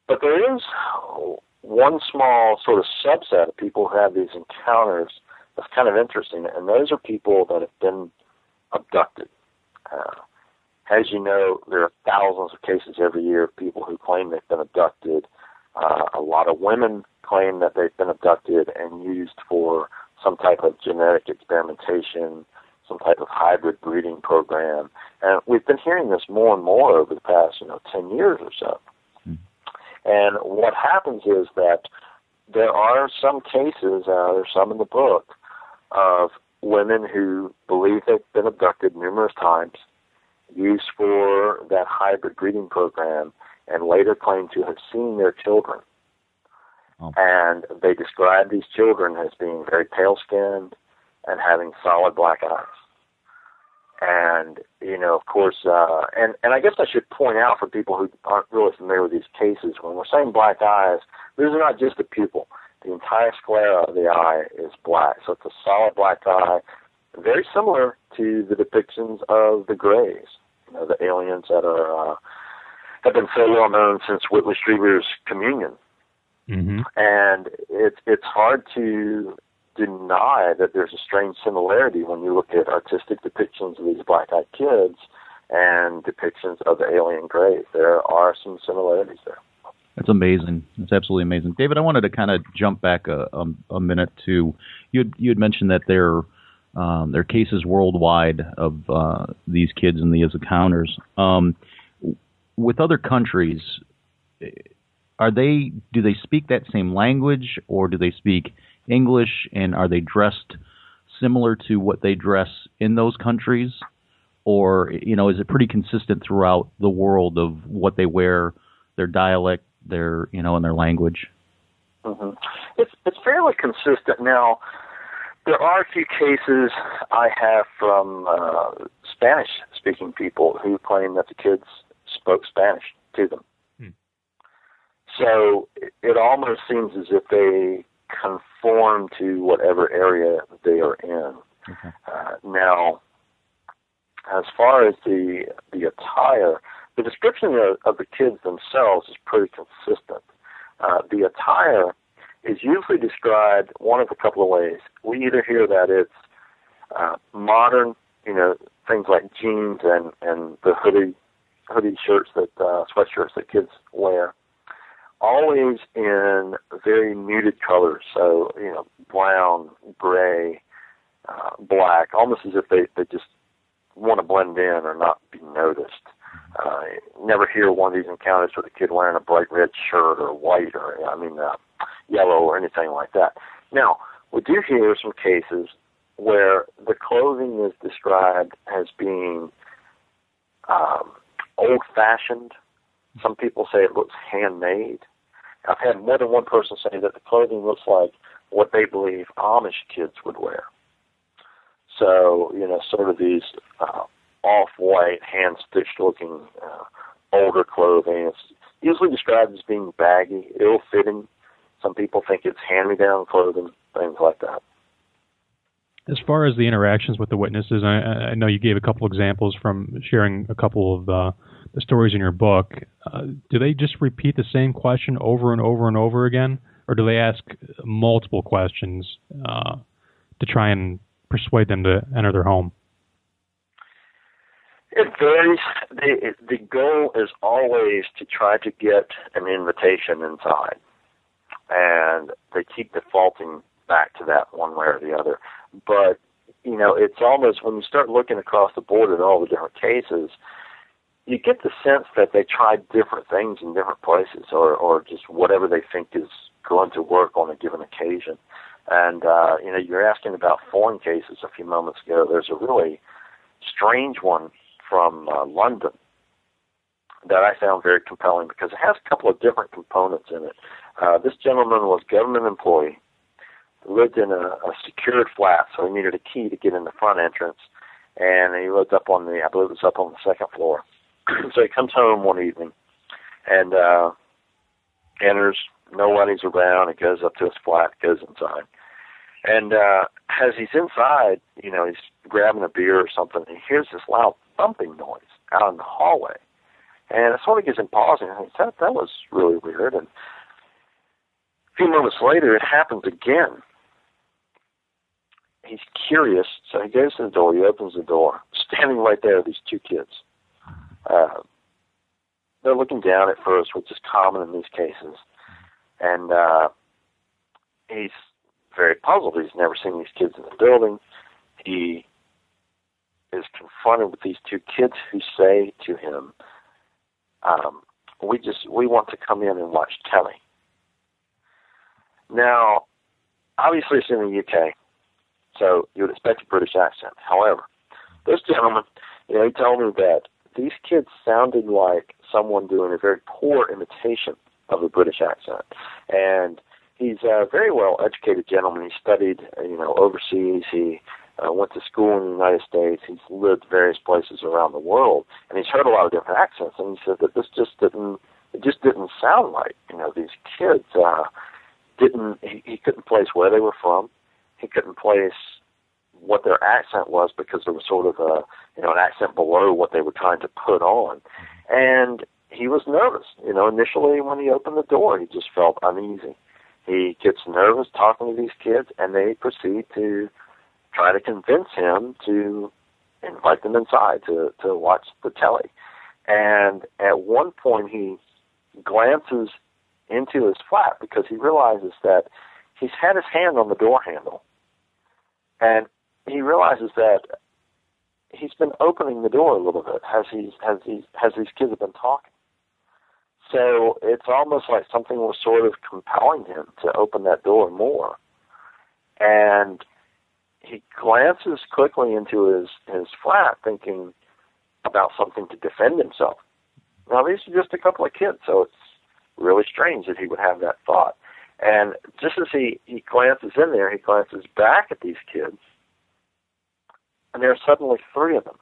But there is one small sort of subset of people who have these encounters that's kind of interesting, and those are people that have been abducted. As you know, there are thousands of cases every year of people who claim they've been abducted. A lot of women claim that they've been abducted and used for some type of genetic experimentation, some type of hybrid breeding program. And we've been hearing this more and more over the past, 10 years or so. And what happens is that there are some cases, there's some in the book, of women who believe they've been abducted numerous times, used for that hybrid breeding program, and later claim to have seen their children. Oh. And they describe these children as being very pale-skinned and having solid black eyes. And, of course, and I guess I should point out for people who aren't really familiar with these cases, when we're saying black eyes, these are not just the pupil. The entire sclera of the eye is black. So it's a solid black eye, very similar to the depictions of the Greys, the aliens that are have been so well known since Whitley Strieber's Communion. Mm-hmm. And it's hard to deny that there's a strange similarity when you look at artistic depictions of these black-eyed kids and depictions of the alien Greys. There are some similarities there. That's amazing. That's absolutely amazing. David, I wanted to kind of jump back a minute to, you had mentioned that there are cases worldwide of these kids and these encounters. With other countries, do they speak that same language, or do they speak English, and are they dressed similar to what they dress in those countries? Or, is it pretty consistent throughout the world of what they wear, their dialect, and their language? Mm-hmm. It's fairly consistent. Now, there are a few cases I have from Spanish-speaking people who claim that the kids spoke Spanish to them. So it almost seems as if they conform to whatever area they are in. Okay. Now, as far as the attire, the description of the kids themselves is pretty consistent. The attire is usually described one of a couple of ways. We either hear that it's modern, things like jeans and the hoodie shirts, sweatshirts that kids wear, always in very muted colors. So, brown, gray, black, almost as if they just want to blend in or not be noticed. Never hear one of these encounters with a kid wearing a bright red shirt or white or, yellow or anything like that. Now, we do hear some cases where the clothing is described as being old-fashioned. Some people say it looks handmade. I've had more than one person say that the clothing looks like what they believe Amish kids would wear. So, sort of these off-white, hand-stitched looking older clothing. It's usually described as being baggy, ill-fitting. Some people think it's hand-me-down clothing, things like that. As far as the interactions with the witnesses, I know you gave a couple examples from sharing a couple of the stories in your book. Do they just repeat the same question over and over and over again? Or do they ask multiple questions to try and persuade them to enter their home? It varies. The goal is always to try to get an invitation inside. And they keep defaulting back to that one way or the other. But, it's almost, when you start looking across the board at all the different cases, you get the sense that they tried different things in different places, or just whatever they think is going to work on a given occasion. And, you're asking about foreign cases a few moments ago. There's a really strange one from London that I found very compelling because it has a couple of different components in it. This gentleman was a government employee, lived in a secured flat, so he needed a key to get in the front entrance, and he lived up on I believe it was up on the second floor. So he comes home one evening and enters, nobody's around, he goes up to his flat, goes inside. And as he's inside, he's grabbing a beer or something, and he hears this loud thumping noise out in the hallway. And it sort of gets him pausing, and he said, that was really weird. And a few moments later, it happens again. He's curious, so he goes to the door, he opens the door. Standing right there are these two kids. they're looking down at first, which is common in these cases. And he's very puzzled. He's never seen these kids in the building. He is confronted with these two kids who say to him, we want to come in and watch telly. Now, obviously it's in the UK, so you would expect a British accent. However, this gentleman, he told me that these kids sounded like someone doing a very poor imitation of a British accent. And he's a very well-educated gentleman. He studied, overseas. He went to school in the United States. He's lived various places around the world, and he's heard a lot of different accents. And he said that this just didn't sound right. These kids he couldn't place where they were from. He couldn't place what their accent was because there was sort of an accent below what they were trying to put on. And he was nervous. Initially when he opened the door, he just felt uneasy. He gets nervous talking to these kids, and they proceed to try to convince him to invite them inside to watch the telly. And at one point he glances into his flat because he realizes that he's had his hand on the door handle, and he realizes that he's been opening the door a little bit as these kids have been talking. So it's almost like something was sort of compelling him to open that door more. And he glances quickly into his flat, thinking about something to defend himself. Now, these are just a couple of kids, so it's really strange that he would have that thought. And just as he glances in there, he glances back at these kids, and there are suddenly three of them.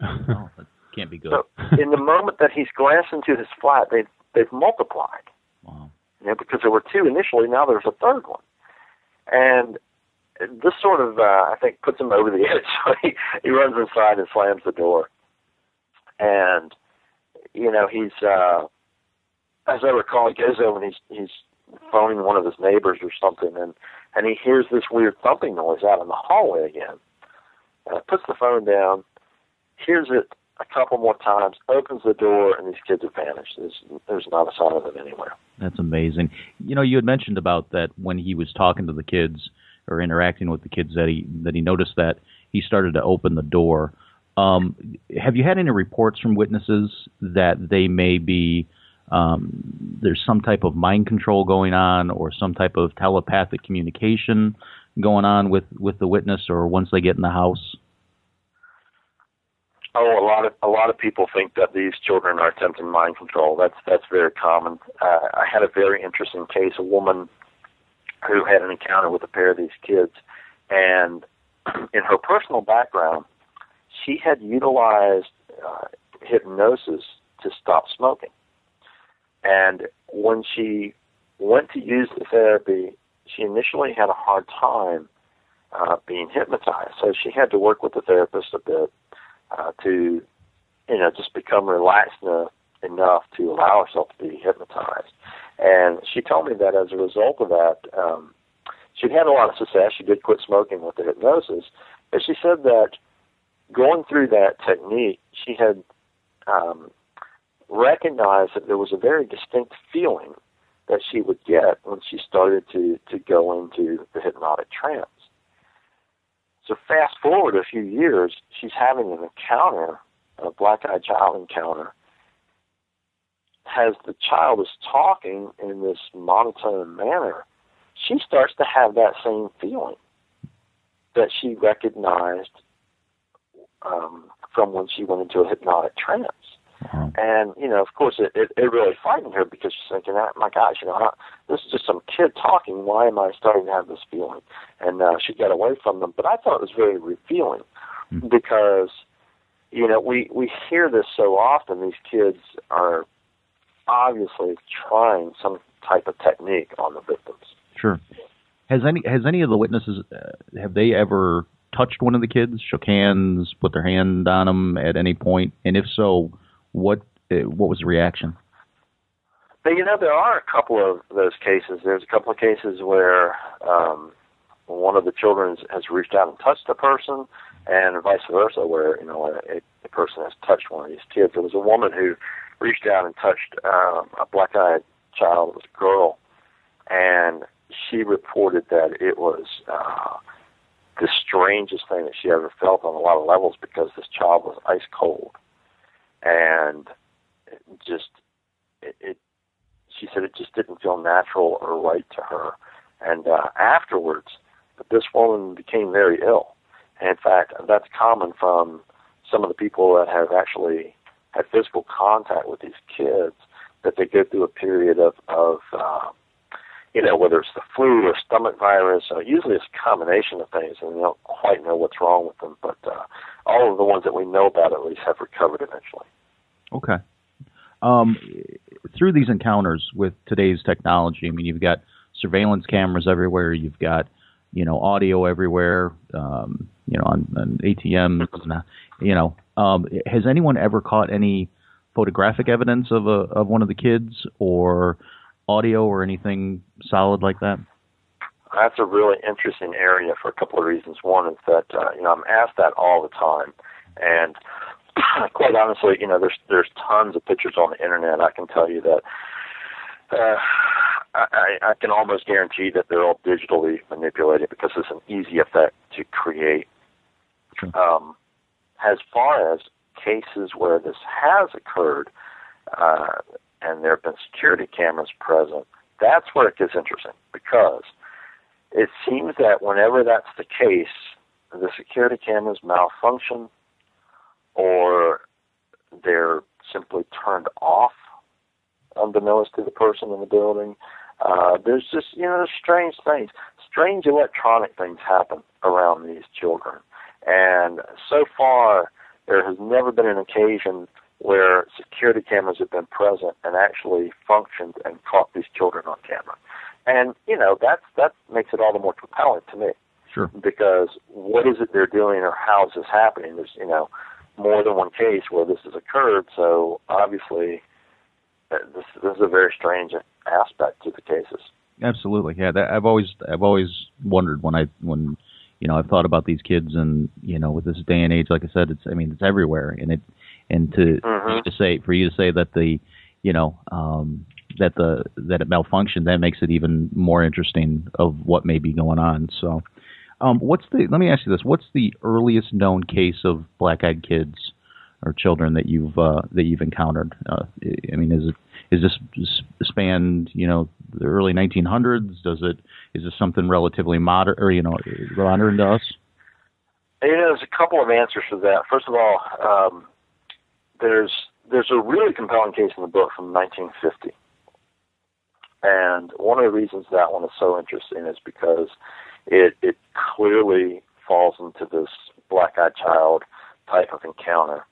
Oh, that can't be good. So in the moment that he's glanced into his flat, they've multiplied. Wow. Because there were two initially, now there's a third one. And this sort of, I think, puts him over the edge. So he runs inside and slams the door. And, he's, as I recall, he goes over and he's phoning one of his neighbors or something, and he hears this weird thumping noise out in the hallway again. Puts the phone down, hears it a couple more times, opens the door, and these kids have vanished. There's not a sign of them anywhere. That's amazing. You had mentioned about that when he was talking to the kids or interacting with the kids that he noticed that he started to open the door. Have you had any reports from witnesses that they may be there's some type of mind control going on or some type of telepathic communication going on with the witness or once they get in the house? Oh, a lot of people think that these children are attempting mind control. That's very common. I had a very interesting case, a woman who had an encounter with a pair of these kids, and in her personal background, she had utilized hypnosis to stop smoking. And when she went to use the therapy, she initially had a hard time being hypnotized. So she had to work with the therapist a bit to, just become relaxed enough to allow herself to be hypnotized. And she told me that as a result of that, she'd had a lot of success. She did quit smoking with the hypnosis. But she said that going through that technique, she had recognized that there was a very distinct feeling that she would get when she started to go into the hypnotic trance. So fast forward a few years, she's having an encounter, a black-eyed child encounter. As the child is talking in this monotone manner, she starts to have that same feeling that she recognized from when she went into a hypnotic trance. Uh-huh. And, of course, it really frightened her because she's thinking, my gosh, this is just some kid talking. Why am I starting to have this feeling? And she got away from them. But I thought it was very revealing because, we hear this so often. These kids are obviously trying some type of technique on the victims. Sure. Has any of the witnesses, have they ever touched one of the kids, shook hands, put their hand on them at any point? And if so, what was the reaction? But, there are a couple of those cases. There's a couple of cases where one of the children has reached out and touched a person, and vice versa, where a person has touched one of these kids. There was a woman who reached out and touched a black-eyed child. It was a girl, and she reported that it was the strangest thing that she ever felt on a lot of levels, because this child was ice cold, and she said it just didn't feel natural or right to her. And afterwards, this woman became very ill. And in fact, that's common from some of the people that have actually had physical contact with these kids, that they go through a period of whether it's the flu or stomach virus, usually it's a combination of things, and we don't quite know what's wrong with them. But all of the ones that we know about at least have recovered eventually. Okay. Through these encounters with today's technology, I mean, you've got surveillance cameras everywhere, you've got, audio everywhere, on ATMs, has anyone ever caught any photographic evidence of one of the kids, or audio or anything solid like that? That's a really interesting area for a couple of reasons. One is that, I'm asked that all the time, and quite honestly, there's tons of pictures on the internet. I can tell you that I can almost guarantee that they're all digitally manipulated, because it's an easy effect to create. Sure. As far as cases where this has occurred, and there have been security cameras present, that's where it gets interesting, because it seems that whenever that's the case, the security cameras malfunction, or they're simply turned off unbeknownst to the person in the building. There's just, there's strange things. Strange electronic things happen around these children. And so far, there has never been an occasion where security cameras have been present and actually functioned and caught these children on camera. And, that makes it all the more compelling to me. Sure. Because what is it they're doing, or how is this happening? There's, more than one case where this has occurred, so obviously this is a very strange aspect to the cases. Absolutely, yeah. I've always wondered when I've thought about these kids, and with this day and age, like I said, it's everywhere, for you to say that that it malfunctioned, that makes it even more interesting of what may be going on. So. Let me ask you this: what's the earliest known case of black-eyed kids or children that you've encountered? Is this spanned the early 1900s? Is this something relatively modern, or modern to us? There's a couple of answers for that. First of all, there's a really compelling case in the book from 1950, and one of the reasons that one is so interesting is because it clearly falls into this black-eyed child type of encounter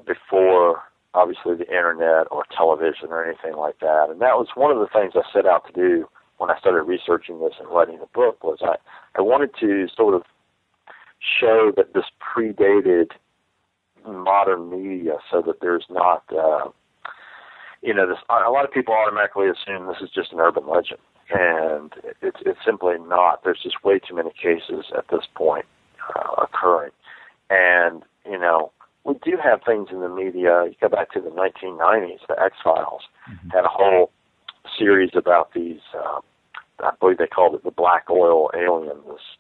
before, obviously, the internet or television or anything like that. And that was one of the things I set out to do when I started researching this and writing the book, was I wanted to sort of show that this predated modern media, so that there's not, a lot of people automatically assume this is just an urban legend. And it's simply not. There's just way too many cases at this point occurring. And, we do have things in the media. You go back to the 1990s, the X-Files had a whole series about these, I believe they called it the black oil alien, this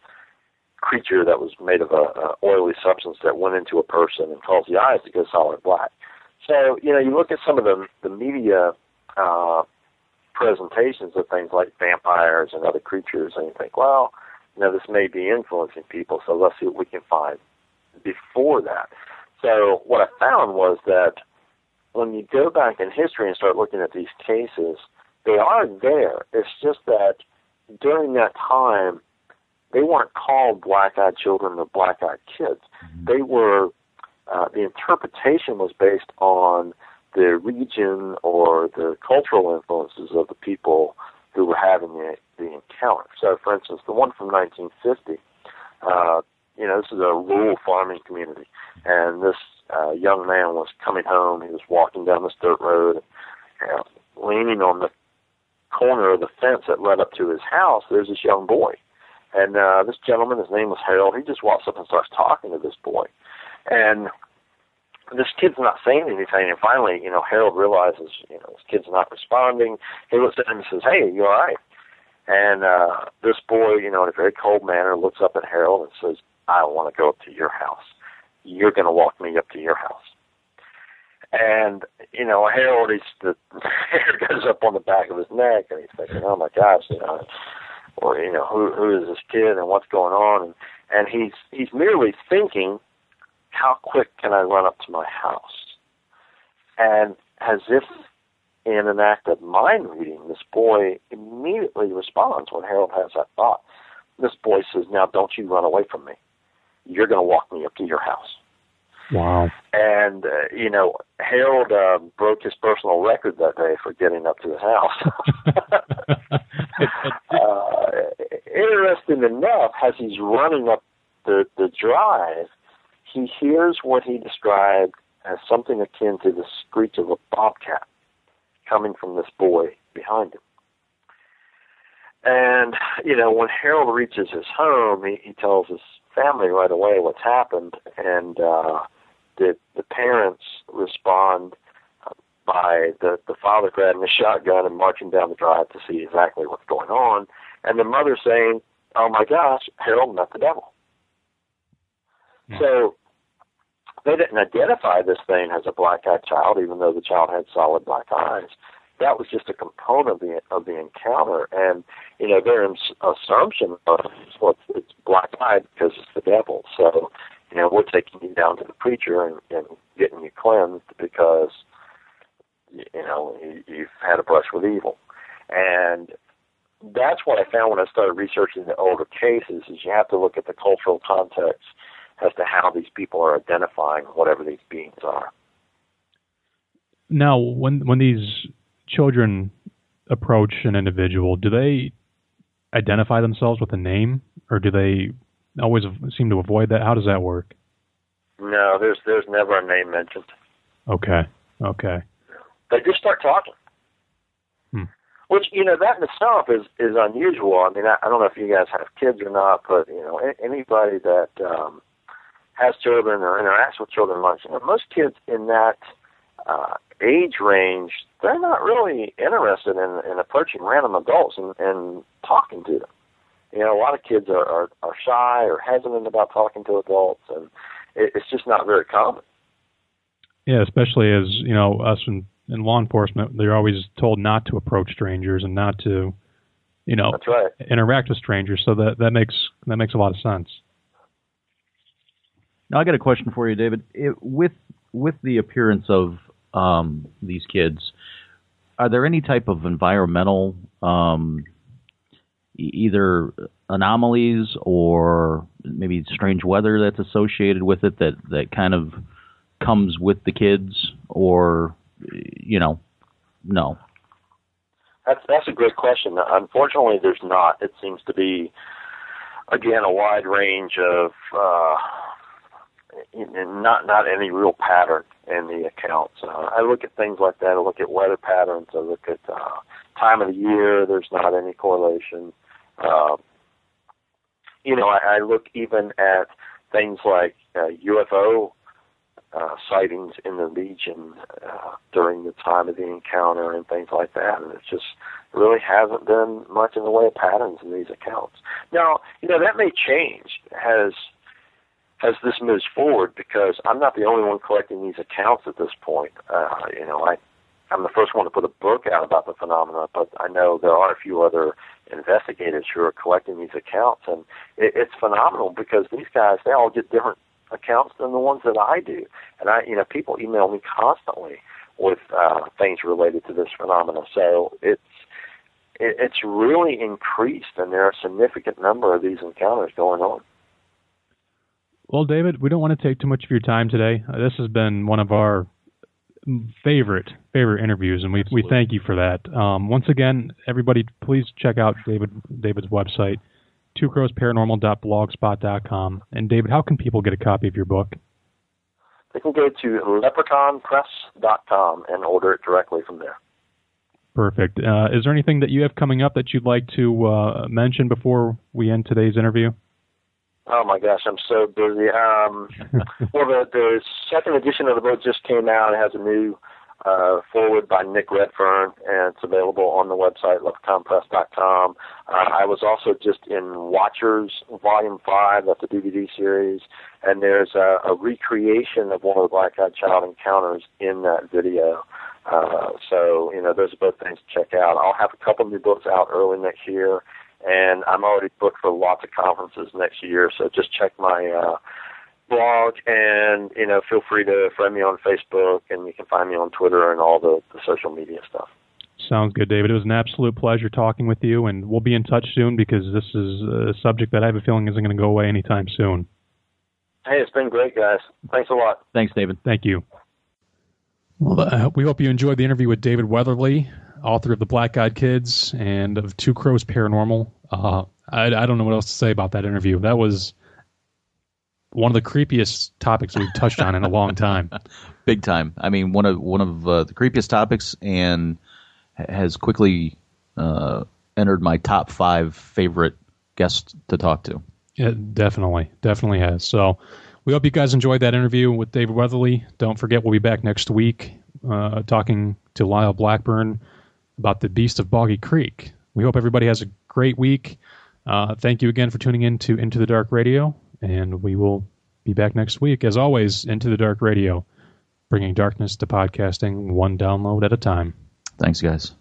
creature that was made of a oily substance that went into a person and caused the eyes to go solid black. So, you look at some of the media presentations of things like vampires and other creatures, and you think, well, this may be influencing people, so let's see what we can find before that. So what I found was that when you go back in history and start looking at these cases, they are there. It's just that during that time, they weren't called black-eyed children or black-eyed kids. They were, the interpretation was based on the region or the cultural influences of the people who were having the encounter. So, for instance, the one from 1950, this is a rural farming community, and this young man was coming home. He was walking down this dirt road, and leaning on the corner of the fence that led up to his house, there's this young boy. And this gentleman, his name was Harold, he just walks up and starts talking to this boy. And this kid's not saying anything, and finally, Harold realizes, this kid's not responding. He looks at him and says, "Hey, you all right?" And this boy, in a very cold manner, looks up at Harold and says, "I want to go up to your house. You're going to walk me up to your house." And, Harold, the hair goes up on the back of his neck, and he's thinking, "Oh my gosh, or who is this kid and what's going on?" And he's merely thinking, how quick can I run up to my house? And as if in an act of mind reading, this boy immediately responds when Harold has that thought. This boy says, "Now don't you run away from me. You're going to walk me up to your house." Wow. And, Harold broke his personal record that day for getting up to his house. Interesting enough, as he's running up the drive, he hears what he described as something akin to the screech of a bobcat coming from this boy behind him. And, when Harold reaches his home, he tells his family right away what's happened, and the parents respond by the father grabbing a shotgun and marching down the drive to see exactly what's going on, and the mother saying, "Oh my gosh, Harold met the devil." Mm-hmm. So they didn't identify this thing as a black-eyed child, even though the child had solid black eyes. That was just a component of the encounter, and their assumption was, well, it's black-eyed because it's the devil. So, we're taking you down to the preacher and getting you cleansed because you've had a brush with evil. And that's what I found when I started researching the older cases, is you have to look at the cultural context as to how these people are identifying whatever these beings are. Now, when these children approach an individual, do they identify themselves with a name, or do they always seem to avoid that? How does that work? No, there's never a name mentioned. Okay. They just start talking. Which, that in itself is unusual. I mean, I don't know if you guys have kids or not, but, anybody that has children or interacts with children much, most kids in that age range, they're not really interested in approaching random adults and talking to them. A lot of kids are shy or hesitant about talking to adults, and it's just not very common. Yeah, especially as, us in law enforcement, they're always told not to approach strangers and not to, That's right. interact with strangers. So that makes a lot of sense. Now, I got a question for you, David. With the appearance of these kids, are there any type of environmental either anomalies or maybe strange weather that's associated with it that kind of comes with the kids, or no? That's a great question. Unfortunately, there's not. It seems to be, again, a wide range of not any real pattern in the accounts. I look at things like that. I look at weather patterns. I look at time of the year. There's not any correlation. I look even at things like UFO sightings in the region during the time of the encounter and things like that, and it just really hasn't been much in the way of patterns in these accounts. Now, that may change as this moves forward, because I'm not the only one collecting these accounts at this point. I'm the first one to put a book out about the phenomena, but I know there are a few other investigators who are collecting these accounts, and it's phenomenal because these guys, they all get different accounts than the ones that I do. And people email me constantly with things related to this phenomena. So it's really increased, and there are a significant number of these encounters going on. Well, David, we don't want to take too much of your time today. This has been one of our favorite interviews, and we thank you for that. Once again, everybody, please check out David's website, twocrowsparanormal.blogspot.com. And David, how can people get a copy of your book? They can go to leprechaunpress.com and order it directly from there. Perfect. Is there anything that you have coming up that you'd like to mention before we end today's interview? Oh my gosh, I'm so busy. Well, the second edition of the book just came out. It has a new forward by Nick Redfern, and it's available on the website, leprechaunpress.com. I was also just in Watchers Volume 5, that's a DVD series, and there's a recreation of one of the Black-Eyed Child encounters in that video. So, those are both things to check out. I'll have a couple new books out early next year, and I'm already booked for lots of conferences next year, so just check my blog, and, feel free to friend me on Facebook, and you can find me on Twitter and all the social media stuff. Sounds good, David. It was an absolute pleasure talking with you, and we'll be in touch soon because this is a subject that I have a feeling isn't going to go away anytime soon. Hey, it's been great, guys. Thanks a lot. Thanks, David. Thank you. Well, we hope you enjoyed the interview with David Weatherly, author of The Black-Eyed Kids and of Two Crows Paranormal. I don't know what else to say about that interview. That was one of the creepiest topics we've touched on in a long time. Big time. I mean, one of the creepiest topics, and has quickly entered my top 5 favorite guests to talk to. Yeah, definitely has. So we hope you guys enjoyed that interview with David Weatherly. Don't forget, we'll be back next week talking to Lyle Blackburn about the Beast of Boggy Creek. We hope everybody has a great week. Thank you again for tuning in to Into the Dark Radio, and we will be back next week. As always, Into the Dark Radio, bringing darkness to podcasting one download at a time. Thanks, guys.